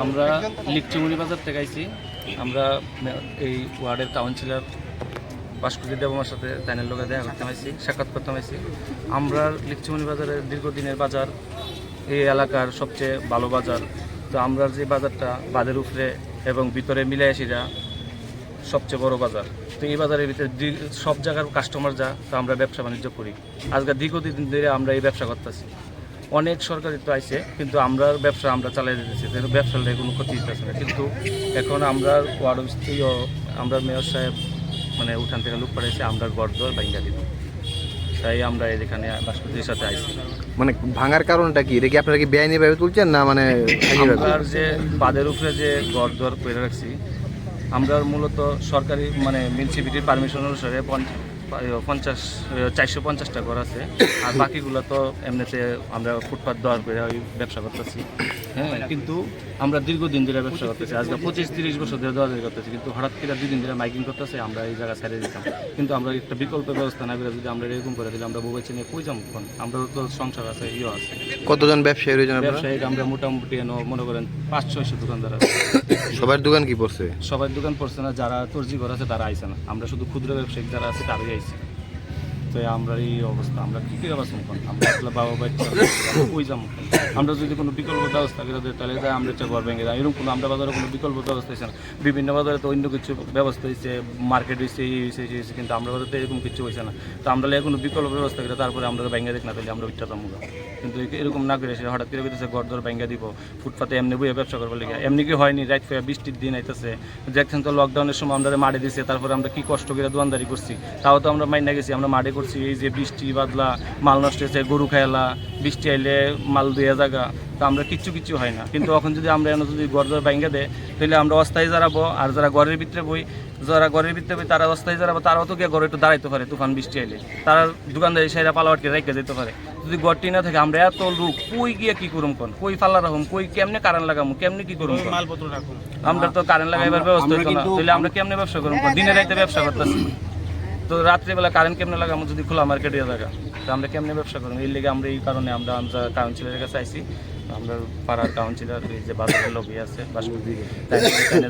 আমরা লিকচিমুড়ি বাজার থেকে আইছি। আমরা এই ওয়ার্ডের কাউন্সিলর বাসকুটি দেবমার সাথে তাইনের লোকে দেখা করতে পারছি, সাক্ষাৎ করতে পারছি। আমরা লিকচিমুড়ি বাজারের দীর্ঘদিনের বাজার, এই এলাকার সবচেয়ে ভালো বাজার। তো আমরা যে বাজারটা বাদের উপরে এবং ভিতরে মিলাইয়াসিরা সবচেয়ে বড় বাজার। তো এই বাজারের ভিতরে সব জায়গার কাস্টমার যা, তো আমরা ব্যবসা বাণিজ্য করি। আজকে দীর্ঘদিন ধরে আমরা এই ব্যবসা করতেছি। অনেক সরকারি তো আইছে, কিন্তু আমরা ব্যবসা আমরা চালাই দিতেছি, ব্যবসার কোনো ক্ষতি দিতেছে না। কিন্তু এখন আমরা ওয়ার্ড অফিসেও আমরা মেয়র সাহেব মানে উঠান থেকে লোক পাঠাইছে, আমরা গড়দর বাইঙ্গা দিব। তাই আমরা এখানে বাসপতির সাথে আইছি। মানে ভাঙার কারণটা কি? এটা কি আপনারা কি বেআইনিভাবে তুলছেন না মানে আমরা যে বাদের উপরে যে গড়দর করে রাখছি, আমরা মূলত সরকারি মানে মিউনিসিপ্যালিটির পারমিশন অনুসারে 450টা ঘর আছে, আর বাকিগুলো তো এমনিতে আমরা ফুটপাথ দেওয়ার করে ওই ব্যবসা করতেছি। হ্যাঁ, কিন্তু আমরা দীর্ঘদিন ধরে ব্যবসা করতেছি, আজকে 25-30 বছর ধরে দেওয়া করতেছি। কিন্তু হঠাৎ করে 2 দিন ধরে মাইকিং করতেছে, আমরা এই জায়গা ছেড়ে দিতাম। কিন্তু আমরা একটা বিকল্প ব্যবস্থা না করে যদি আমরা এরকম করে দিলে আমরা বউবাচ্চা নিয়ে কই যাবো? আমরা তো সংসার আছে, ইয়ে আছে। কতজন ব্যবসায়ী রয়েছেন? ব্যবসায়িক আমরা মোটামুটি মনে করেন 500-600 দোকানদার আছে। সবার দোকান কি পড়ছে? সবার দোকান পড়ছে না, যারা তর্জি ঘর আছে তারা আইছে না। আমরা শুধু ক্ষুদ্র ব্যবসায়িক যারা আছে তারাই আইছি। তো আমরা এই অবস্থা, আমরা কী করে বাঁচব? আমরা আসলে বাবা বাচ্চা ওই যাবো। আমরা যদি কোনো বিকল্প ব্যবস্থা করে দিই তাহলে আমরা একটা ঘর ভেঙে যাই। এরকম কোনো আমরা বাজারে কোনো বিকল্প ব্যবস্থা হয়েছে না। বিভিন্ন বাজারে তো অন্য কিছু ব্যবস্থা হয়েছে, মার্কেট হয়েছে, এই হয়েছে, কিন্তু আমরা বাজারে এরকম কিছু হয়েছে না। তো আমরা কোনো বিকল্প ব্যবস্থা করে তারপরে আমরা ভেঙে দেখ না, তাহলে আমরা উঠতে যাবো। কিন্তু এরকম না করে সে হঠাৎ করে গেছে ঘর ধর ভেঙে দিব, ফুটপাতে এমনি বইয়ে ব্যবসা করবো লেগে। এমনি কি হয়নি, রাইট ফেয়া বৃষ্টির দিন আইতেছে। দেখছেন তো লকডাউনের সময় আমরা মাঠে দিয়েছি, তারপরে আমরা কি কষ্ট করে দোকানদারি করছি, তাও তো আমরা মাইনা গেছি। আমরা মাঠে করছি, এই যে বৃষ্টি বাদলা, মাল নষ্ট হয়েছে, গরু খাইলা, বৃষ্টি আইলে মাল দুয়ে জায়গা, তো আমরা কিচ্ছু হয় না। কিন্তু এখন যদি আমরা যদি ঘর ধর ভেঙে দেয় তাহলে আমরা অস্থায়ী জারাবো, আর যারা ঘরের ভিতরে বই তারা অস্থায়ী জারাবো, তারাও তো গিয়ে ঘরে একটু দাঁড়াইতে পারে। তুফান বৃষ্টি আইলে তারা দোকানদারি সাইরা পালাওয়াটকে রেখে যেতে পারে। যদি গড়টি না থাকে আমরা এত লোক কই গিয়ে কি করুম, কোন কই ফাল্লা রাখুম, কই কেমনে কারেন্ট লাগামু, কেমনে কি করুম, মালপত্র রাখুম। আমরা তো কারেন্ট লাগাইবার ব্যবস্থা হইতো না, তাহলে আমরা কেমনে ব্যবসা করুম? দিনে রাইতে ব্যবসা করতেছি, তো রাত্রিবেলা কারেন্ট কেমনে লাগামো যদি খোলা মার্কেটে জায়গা? তো আমরা কেমনে ব্যবসা করবো? এই লেগে আমরা এই কারণে আমরা কাউন্সিলরের কাছে আইসি। আমরা পাড়ার কাউন্সিলর যে বাজারের লবি আছে বাসপতি, তাই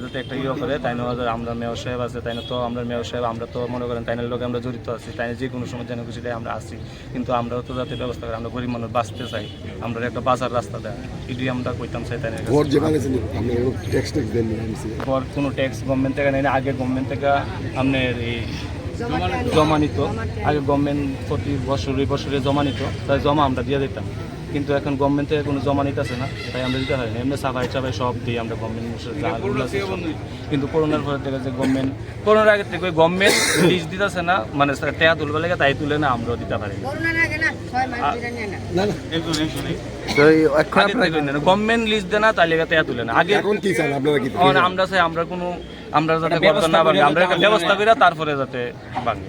যাতে একটা ইয়ে করে, তাই আমরা মেয়র সাহেব আছে, তাই তো আমরা মেয়র সাহেব আমরা তো মনে করেন তাইনের লোকে আমরা জড়িত আছি, তাই যে কোনো সময় যেন খুশি আমরা আসি। কিন্তু আমরাও তো যাতে ব্যবস্থা করি, আমরা গরিব মানুষ বাঁচতে চাই, আমরা একটা বাজার রাস্তা দেয় এটি আমরা কইতাম চাই। তাই কোনো ট্যাক্স গভর্নমেন্ট থেকে নেই না, আগে গভর্নমেন্ট থেকে আপনার এই জমা নিত, আগে গভর্নমেন্ট প্রতি বছরে জমা নিত, তাই জমা আমরা দিয়ে দিতাম। কিন্তু এখন গভর্নমেন্ট থেকে কোনো জমা নিতেছে না, তাই আমরা দিতে হয় না। এমনি সাফাই সব দিই আমরা গভর্নমেন্ট। কিন্তু করোনার পর থেকে যে করোনার আগে থেকে গভর্নমেন্ট লিস্ট দিতেছে না, মানে টেয়া তুলবে লেগে তাই তুলে না, আমরাও দিতে পারি। গভর্নমেন্ট লিস্ট দেয় না, তাই লেগে টেয়া তুলে না। আগে আমরা চাই আমরা যাতে করতে না পারি, আমরা একটা ব্যবস্থা করি তারপরে যাতে ভাঙে।